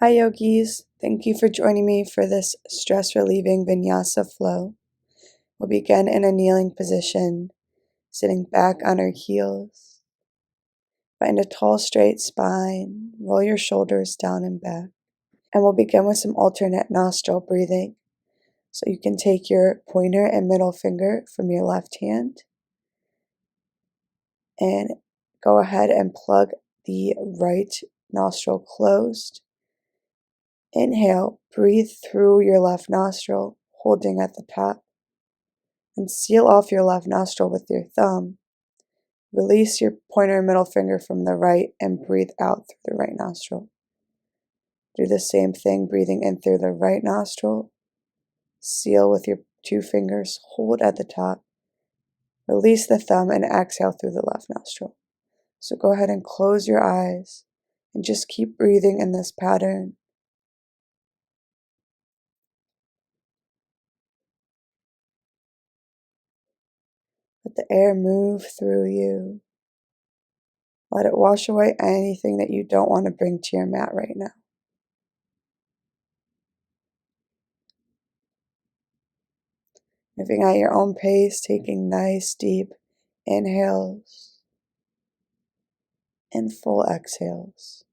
Hi yogis, thank you for joining me for this stress relieving vinyasa flow. We'll begin in a kneeling position, sitting back on our heels. Find a tall straight spine, roll your shoulders down and back. And we'll begin with some alternate nostril breathing. So you can take your pointer and middle finger from your left hand and go ahead and plug the right nostril closed. Inhale, breathe through your left nostril, holding at the top, and seal off your left nostril with your thumb. Release your pointer and middle finger from the right and breathe out through the right nostril. Do the same thing, breathing in through the right nostril. Seal with your two fingers, hold at the top. Release the thumb and exhale through the left nostril. So go ahead and close your eyes and just keep breathing in this pattern. Let the air move through you. Let it wash away anything that you don't want to bring to your mat right now. Moving at your own pace, taking nice deep inhales and full exhales.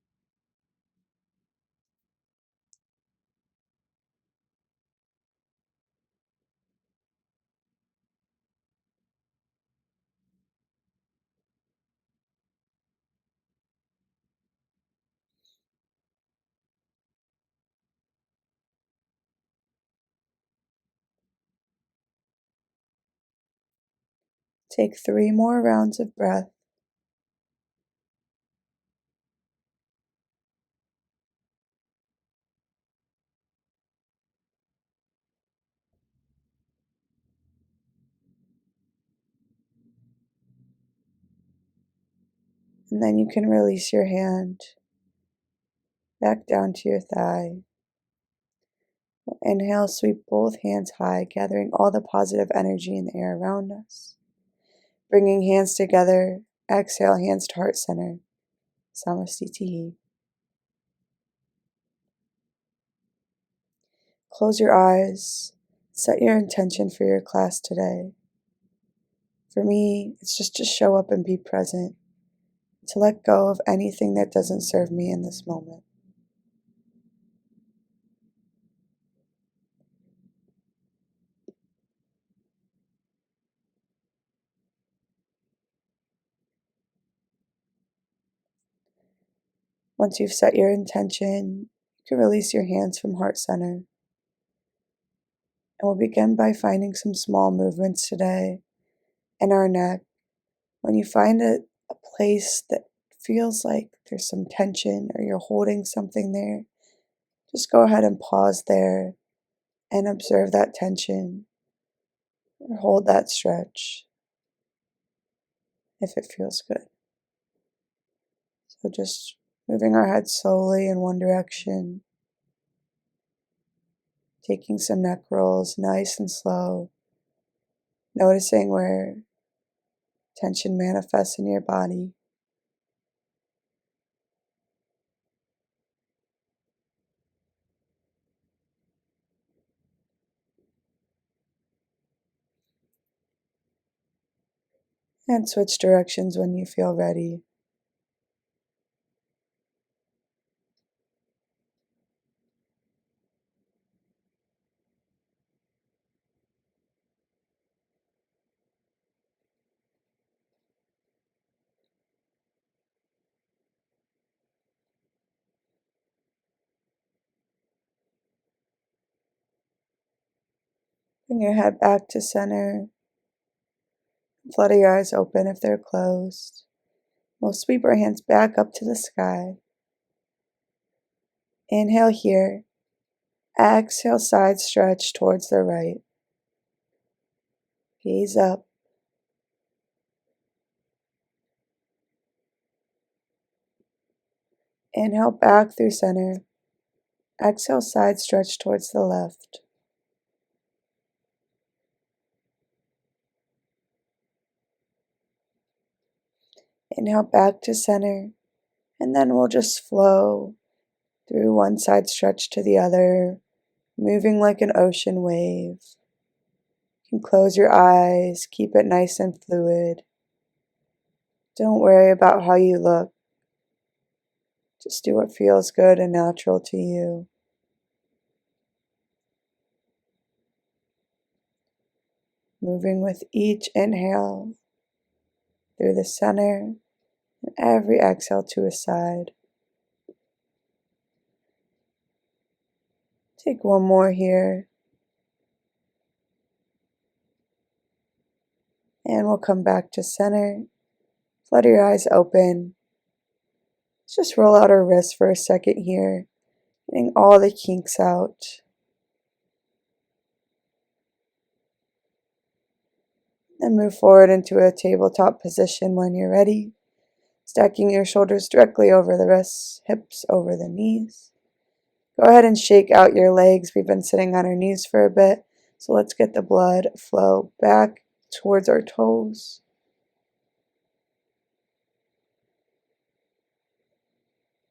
Take 3 more rounds of breath. And then you can release your hand back down to your thigh. Inhale, sweep both hands high, gathering all the positive energy in the air around us. Bringing hands together, exhale, hands to heart center. Samastitihi. Close your eyes. Set your intention for your class today. For me, it's just to show up and be present, to let go of anything that doesn't serve me in this moment. Once you've set your intention, you can release your hands from heart center. And we'll begin by finding some small movements today in our neck. When you find a place that feels like there's some tension or you're holding something there, just go ahead and pause there and observe that tension or hold that stretch if it feels good. So just moving our head slowly in one direction, taking some neck rolls nice and slow, noticing where tension manifests in your body. And switch directions when you feel ready. Bring your head back to center. Flutter your eyes open if they're closed. We'll sweep our hands back up to the sky. Inhale here. Exhale, side stretch towards the right. Gaze up. Inhale back through center. Exhale, side stretch towards the left. Inhale back to center. And then we'll just flow through one side stretch to the other, moving like an ocean wave. You can close your eyes, keep it nice and fluid. Don't worry about how you look. Just do what feels good and natural to you. Moving with each inhale through the center and every exhale to a side. Take one more here. And we'll come back to center. Flutter your eyes open. Let's just roll out our wrists for a second here, getting all the kinks out. And move forward into a tabletop position when you're ready. Stacking your shoulders directly over the wrists, hips over the knees. Go ahead and shake out your legs. We've been sitting on our knees for a bit, so let's get the blood flow back towards our toes.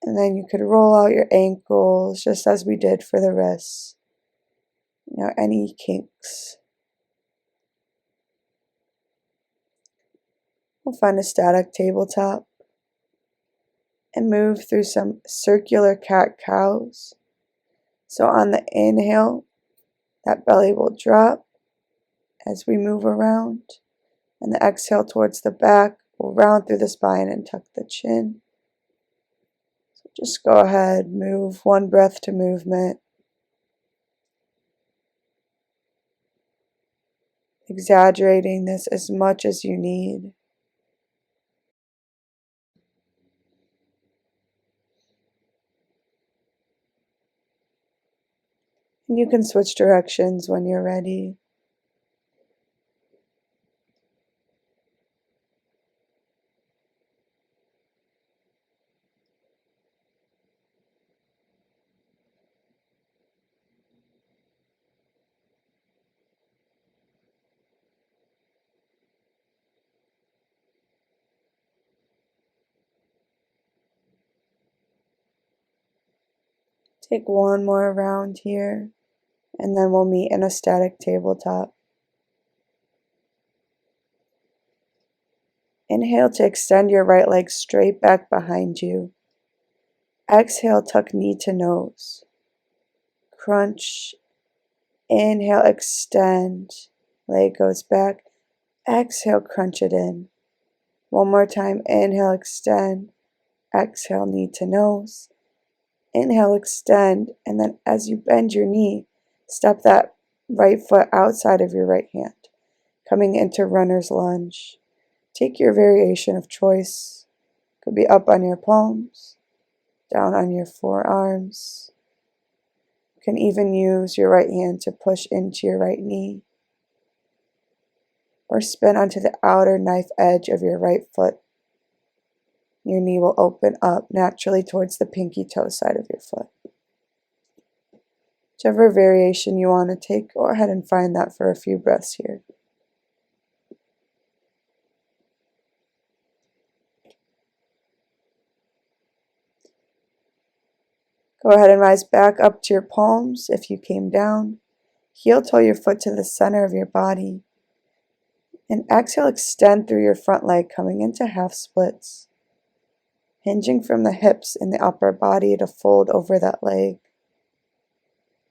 And then you could roll out your ankles just as we did for the wrists. Any kinks. We'll find a static tabletop and move through some circular cat-cows. So on the inhale, that belly will drop as we move around, and the exhale towards the back will round through the spine and tuck the chin. So just go ahead, move one breath to movement. Exaggerating this as much as you need. And you can switch directions when you're ready. Take one more round here, and then we'll meet in a static tabletop. Inhale to extend your right leg straight back behind you. Exhale, tuck knee to nose. Crunch. Inhale, extend. Leg goes back. Exhale, crunch it in. One more time. Inhale, extend. Exhale, knee to nose. Inhale, extend. And then as you bend your knee, step that right foot outside of your right hand, coming into runner's lunge. Take your variation of choice. Could be up on your palms, down on your forearms. You can even use your right hand to push into your right knee, or spin onto the outer knife edge of your right foot. Your knee will open up naturally towards the pinky toe side of your foot. Whichever variation you want to take, go ahead and find that for a few breaths here. Go ahead and rise back up to your palms if you came down. Heel toe your foot to the center of your body. And exhale, extend through your front leg, coming into half splits. Hinging from the hips in the upper body to fold over that leg.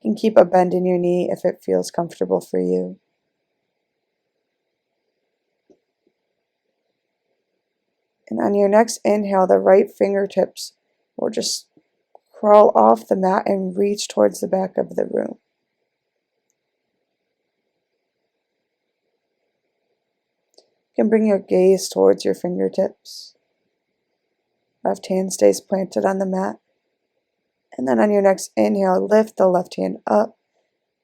You can keep a bend in your knee if it feels comfortable for you. And on your next inhale, the right fingertips will just crawl off the mat and reach towards the back of the room. You can bring your gaze towards your fingertips. Left hand stays planted on the mat. And then on your next inhale, lift the left hand up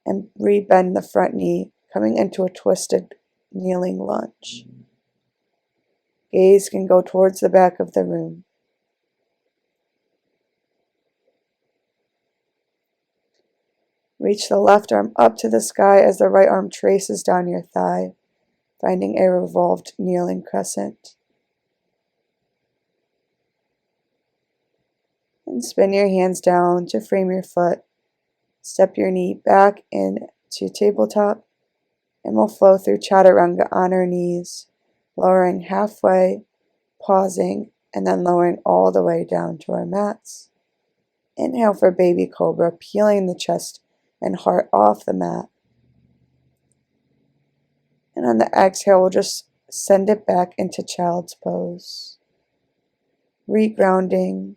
and re-bend the front knee, coming into a twisted kneeling lunge. Gaze can go towards the back of the room. Reach the left arm up to the sky as the right arm traces down your thigh, finding a revolved kneeling crescent. And spin your hands down to frame your foot. Step your knee back into tabletop, and we'll flow through chaturanga on our knees, lowering halfway, pausing, and then lowering all the way down to our mats. Inhale for baby cobra, peeling the chest and heart off the mat. And on the exhale, we'll just send it back into child's pose. Regrounding,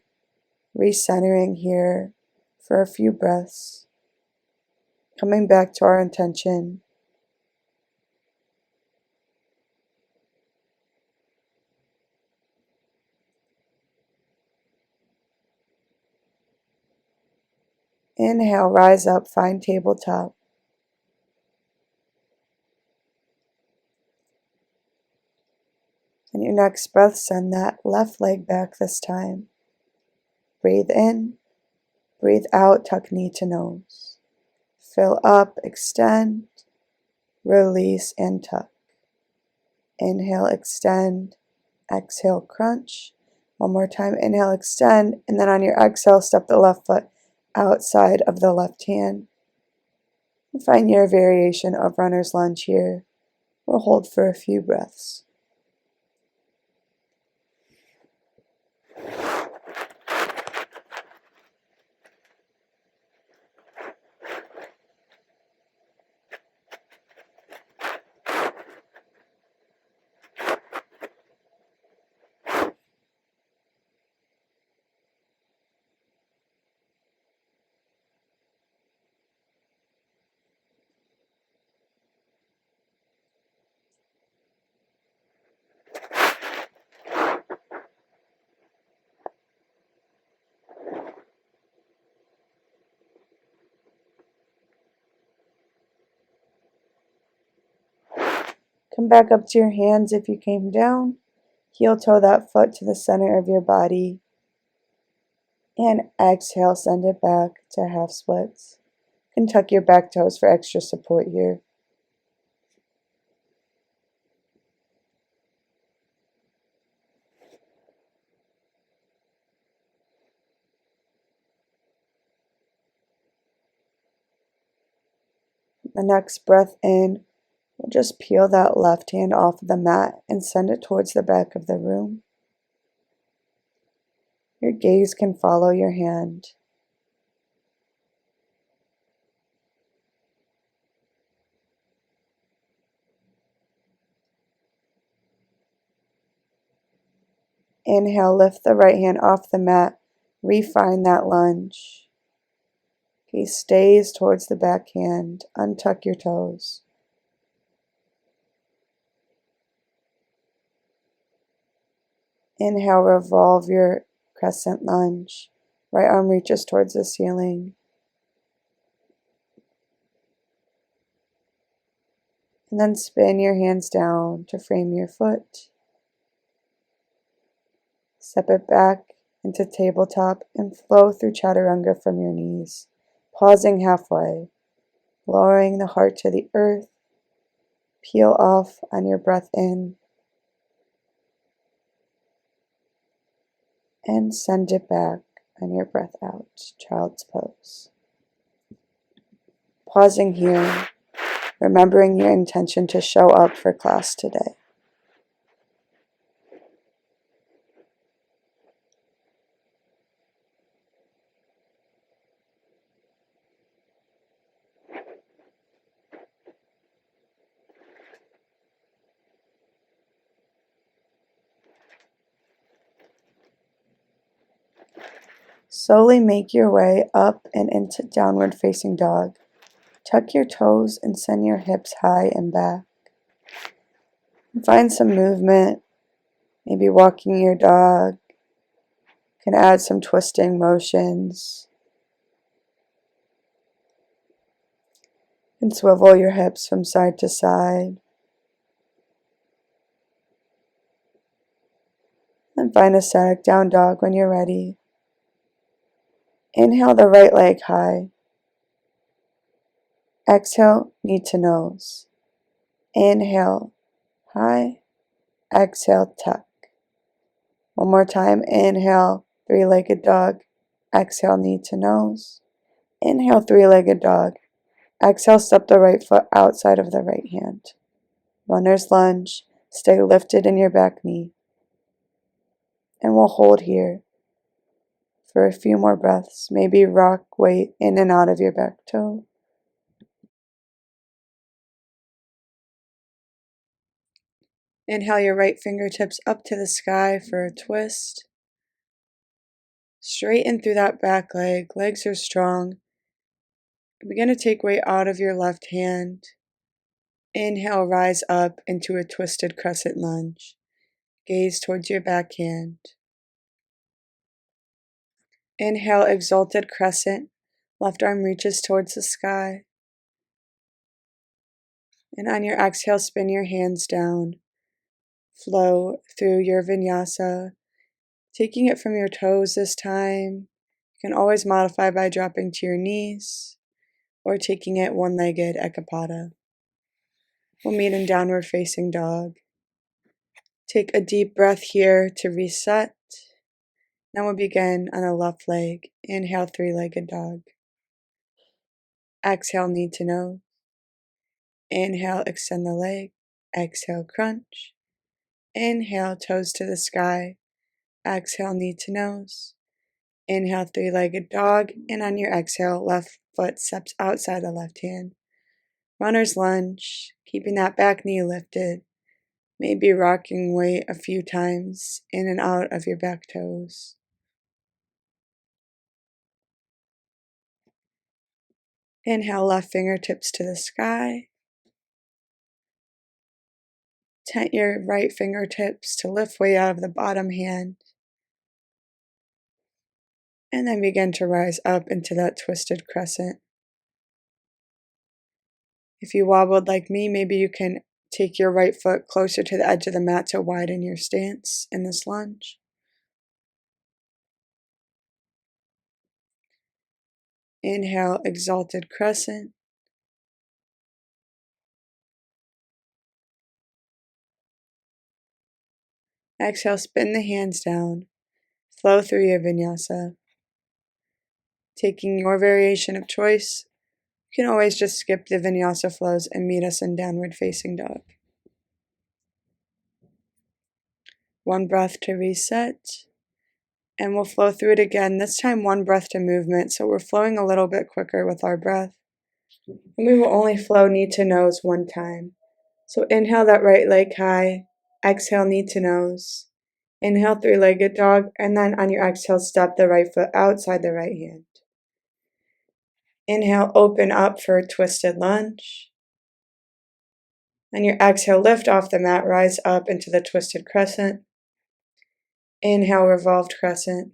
recentering here for a few breaths. Coming back to our intention. Inhale, rise up, find tabletop. And your next breath, send that left leg back this time. Breathe in, breathe out, tuck knee to nose. Fill up, extend, release, and tuck. Inhale, extend, exhale, crunch. One more time, inhale, extend, and then on your exhale, step the left foot outside of the left hand. And find your variation of runner's lunge here. We'll hold for a few breaths. Come back up to your hands if you came down. Heel toe that foot to the center of your body. And exhale, send it back to half splits. You can tuck your back toes for extra support here. The next breath in, we'll just peel that left hand off of the mat and send it towards the back of the room. Your gaze can follow your hand. Inhale, lift the right hand off the mat, refine that lunge. Gaze stays towards the back hand, untuck your toes. Inhale, revolve your crescent lunge. Right arm reaches towards the ceiling. And then spin your hands down to frame your foot. Step it back into tabletop and flow through chaturanga from your knees, pausing halfway, lowering the heart to the earth. Peel off on your breath in and send it back on your breath out, child's pose. Pausing here, remembering your intention to show up for class today. Slowly make your way up and into downward facing dog. Tuck your toes and send your hips high and back. And find some movement, maybe walking your dog. Can add some twisting motions. And swivel your hips from side to side. And find a static down dog when you're ready. Inhale the right leg high. Exhale, knee to nose. Inhale, high. Exhale, tuck. One more time. Inhale, three-legged dog. Exhale, knee to nose. Inhale, three-legged dog. Exhale, step the right foot outside of the right hand. Runner's lunge. Stay lifted in your back knee. And we'll hold here for a few more breaths. Maybe rock weight in and out of your back toe. Inhale your right fingertips up to the sky for a twist. Straighten through that back leg. Legs are strong. Begin to take weight out of your left hand. Inhale, rise up into a twisted crescent lunge. Gaze towards your back hand. Inhale, exalted crescent. Left arm reaches towards the sky. And on your exhale, spin your hands down. Flow through your vinyasa, taking it from your toes this time. You can always modify by dropping to your knees or taking it one-legged ekapada. We'll meet in downward facing dog. Take a deep breath here to reset. Now we'll begin on the left leg. Inhale, three-legged dog. Exhale, knee to nose. Inhale, extend the leg. Exhale, crunch. Inhale, toes to the sky. Exhale, knee to nose. Inhale, three-legged dog. And on your exhale, left foot steps outside the left hand. Runner's lunge, keeping that back knee lifted. Maybe rocking weight a few times in and out of your back toes. Inhale, left fingertips to the sky. Tent your right fingertips to lift weight out of the bottom hand. And then begin to rise up into that twisted crescent. If you wobbled like me, maybe you can take your right foot closer to the edge of the mat to widen your stance in this lunge. Inhale, exalted crescent. Exhale, spin the hands down. Flow through your vinyasa. Taking your variation of choice, you can always just skip the vinyasa flows and meet us in downward facing dog. One breath to reset. And we'll flow through it again, this time one breath to movement, so we're flowing a little bit quicker with our breath. And we will only flow knee to nose one time. So inhale that right leg high, exhale knee to nose. Inhale three-legged dog, and then on your exhale, step the right foot outside the right hand. Inhale, open up for a twisted lunge. On your exhale, lift off the mat, rise up into the twisted crescent. Inhale, revolved crescent.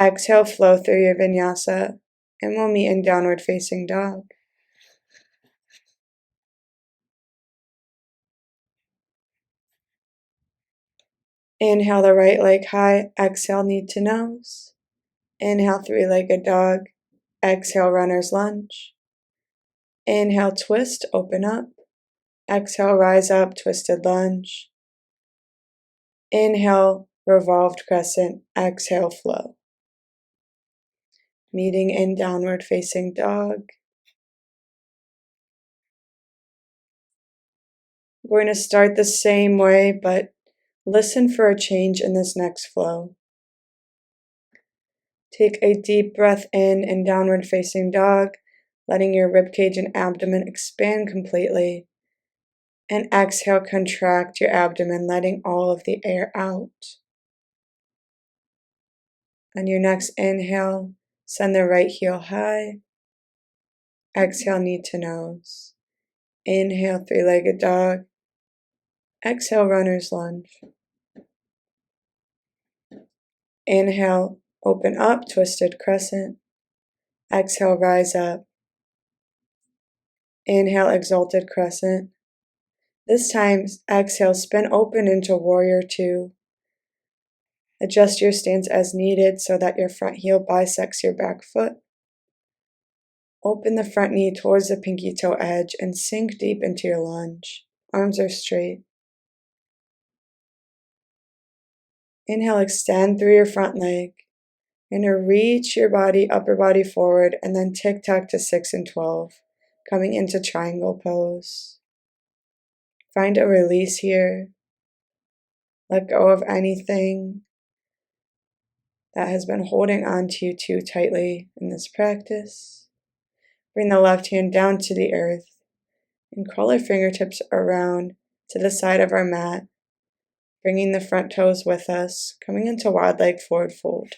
Exhale, flow through your vinyasa, and we'll meet in downward facing dog. Inhale the right leg high, exhale knee to nose. Inhale three-legged dog, exhale runner's lunge. Inhale twist, open up. Exhale rise up, twisted lunge. Inhale revolved crescent, exhale flow. Meeting in downward facing dog. We're going to start the same way, but listen for a change in this next flow. Take a deep breath in downward facing dog, letting your ribcage and abdomen expand completely. And exhale, contract your abdomen, letting all of the air out. On your next inhale, send the right heel high. Exhale, knee to nose. Inhale, three-legged dog. Exhale, runner's lunge. Inhale, open up, twisted crescent. Exhale, rise up. Inhale, exalted crescent. This time, exhale, spin open into warrior two. Adjust your stance as needed so that your front heel bisects your back foot. Open the front knee towards the pinky toe edge and sink deep into your lunge. Arms are straight. Inhale, extend through your front leg. You're going to reach your upper body forward, and then tick-tock to 6 and 12, coming into triangle pose. Find a release here. Let go of anything that has been holding on to you too tightly in this practice. Bring the left hand down to the earth and crawl our fingertips around to the side of our mat, bringing the front toes with us, coming into wide leg forward fold.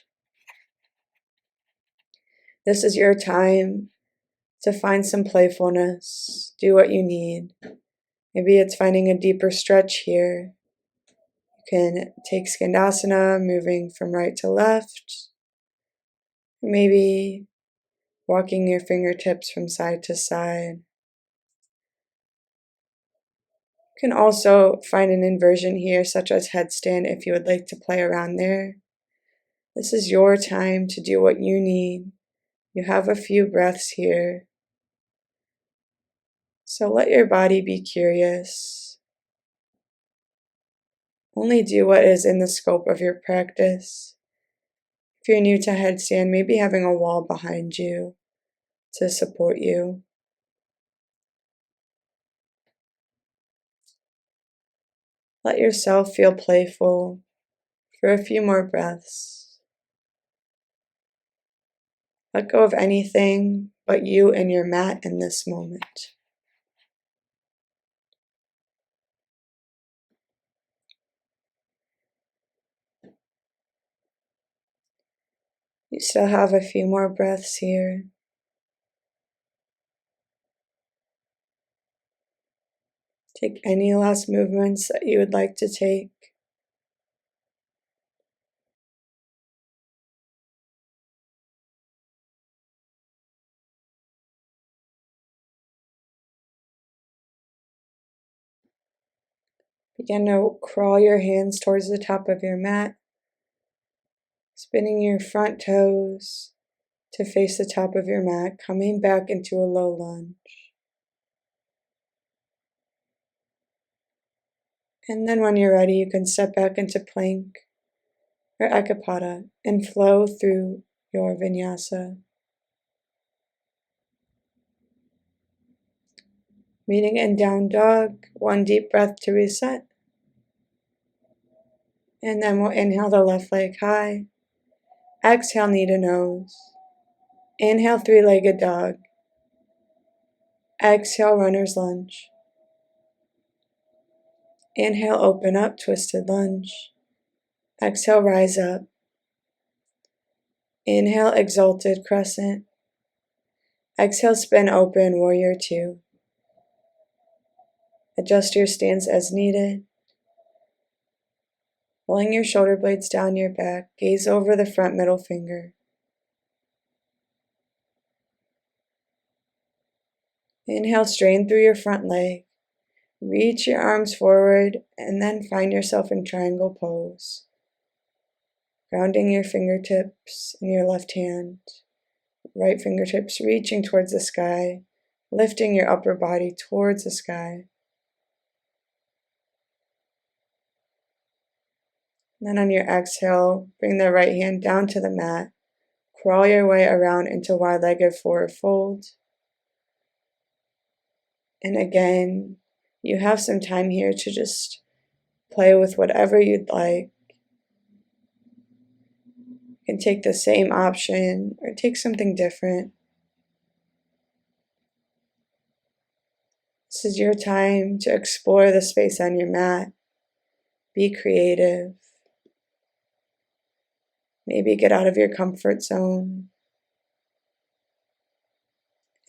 This is your time to find some playfulness. Do what you need. Maybe it's finding a deeper stretch here. You can take Skandasana, moving from right to left. Maybe walking your fingertips from side to side. You can also find an inversion here, such as headstand, if you would like to play around there. This is your time to do what you need. You have a few breaths here. So let your body be curious. Only do what is in the scope of your practice. If you're new to headstand, maybe having a wall behind you to support you. Let yourself feel playful for a few more breaths. Let go of anything but you and your mat in this moment. You still have a few more breaths here. Take any last movements that you would like to take. Begin to crawl your hands towards the top of your mat, spinning your front toes to face the top of your mat, coming back into a low lunge. And then when you're ready, you can step back into plank or ekapada and flow through your vinyasa. Meeting in down dog, one deep breath to reset. And then we'll inhale the left leg high. Exhale, knee to nose. Inhale, three-legged dog. Exhale, runner's lunge. Inhale, open up, twisted lunge. Exhale, rise up. Inhale, exalted crescent. Exhale, spin open, warrior two. Adjust your stance as needed. Rolling your shoulder blades down your back, gaze over the front middle finger. Inhale, strain through your front leg. Reach your arms forward and then find yourself in triangle pose. Grounding your fingertips in your left hand. Right fingertips reaching towards the sky, lifting your upper body towards the sky. Then on your exhale, bring the right hand down to the mat. Crawl your way around into wide-legged forward fold. And again, you have some time here to just play with whatever you'd like. You can take the same option or take something different. This is your time to explore the space on your mat. Be creative. Maybe get out of your comfort zone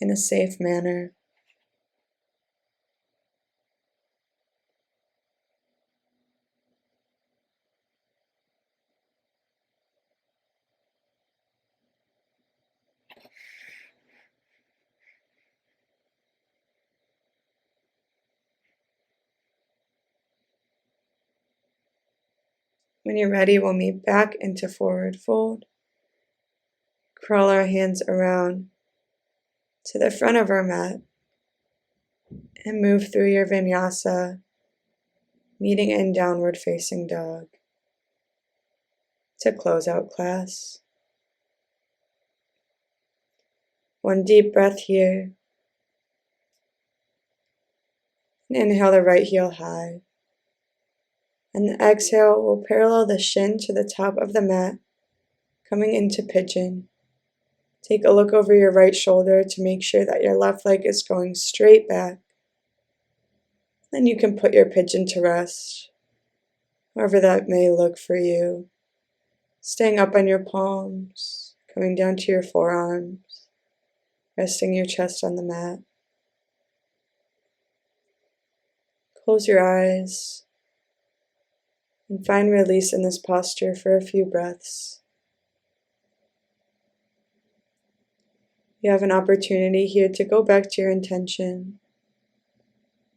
in a safe manner. When you're ready, we'll meet back into forward fold. Crawl our hands around to the front of our mat and move through your vinyasa, meeting in downward facing dog to close out class. One deep breath here. And inhale the right heel high. And the exhale will parallel the shin to the top of the mat, coming into pigeon. Take a look over your right shoulder to make sure that your left leg is going straight back. Then you can put your pigeon to rest, however that may look for you. Staying up on your palms, coming down to your forearms, resting your chest on the mat. Close your eyes and find release in this posture for a few breaths. You have an opportunity here to go back to your intention,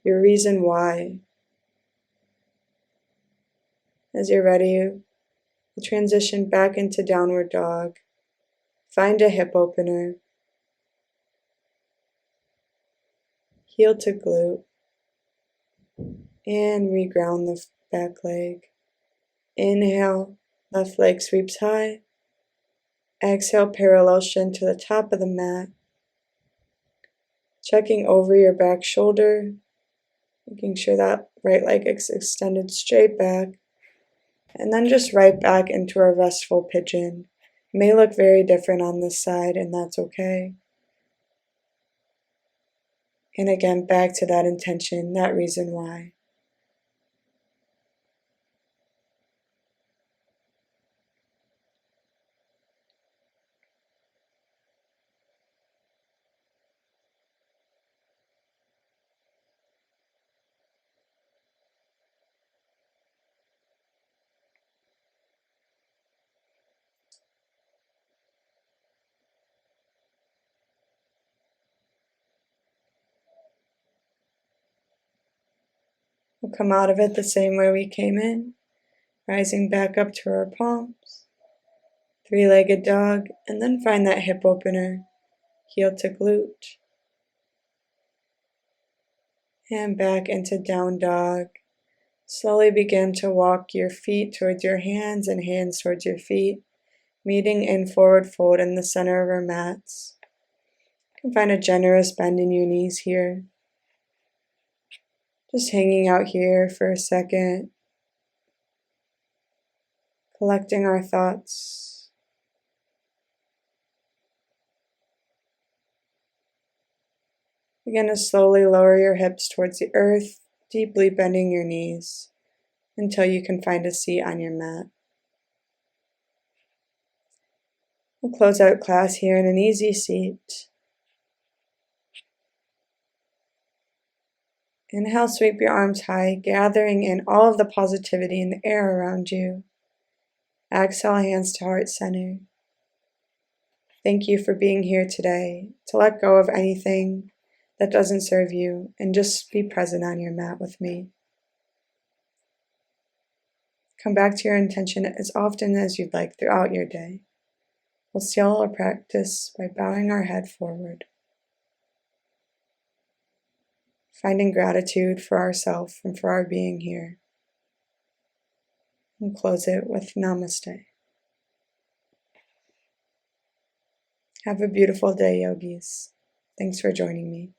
your reason why. As you're ready, we'll transition back into downward dog. Find a hip opener. Heel to glute. And reground the back leg. Inhale, left leg sweeps high. Exhale, parallel shin to the top of the mat. Checking over your back shoulder, making sure that right leg is extended straight back. And then just right back into a restful pigeon. It may look very different on this side, and that's okay. And again, back to that intention, that reason why. We'll come out of it the same way we came in, rising back up to our palms, three-legged dog, and then find that hip opener, heel to glute, and back into down dog. Slowly begin to walk your feet towards your hands and hands towards your feet, meeting in forward fold in the center of our mats. You can find a generous bend in your knees here. Just hanging out here for a second, collecting our thoughts. Begin to slowly lower your hips towards the earth, deeply bending your knees until you can find a seat on your mat. We'll close out class here in an easy seat. Inhale, sweep your arms high, gathering in all of the positivity in the air around you. Exhale, hands to heart center. Thank you for being here today, to let go of anything that doesn't serve you and just be present on your mat with me. Come back to your intention as often as you'd like throughout your day. We'll seal our practice by bowing our head forward, finding gratitude for ourselves and for our being here. And close it with namaste. Have a beautiful day, yogis. Thanks for joining me.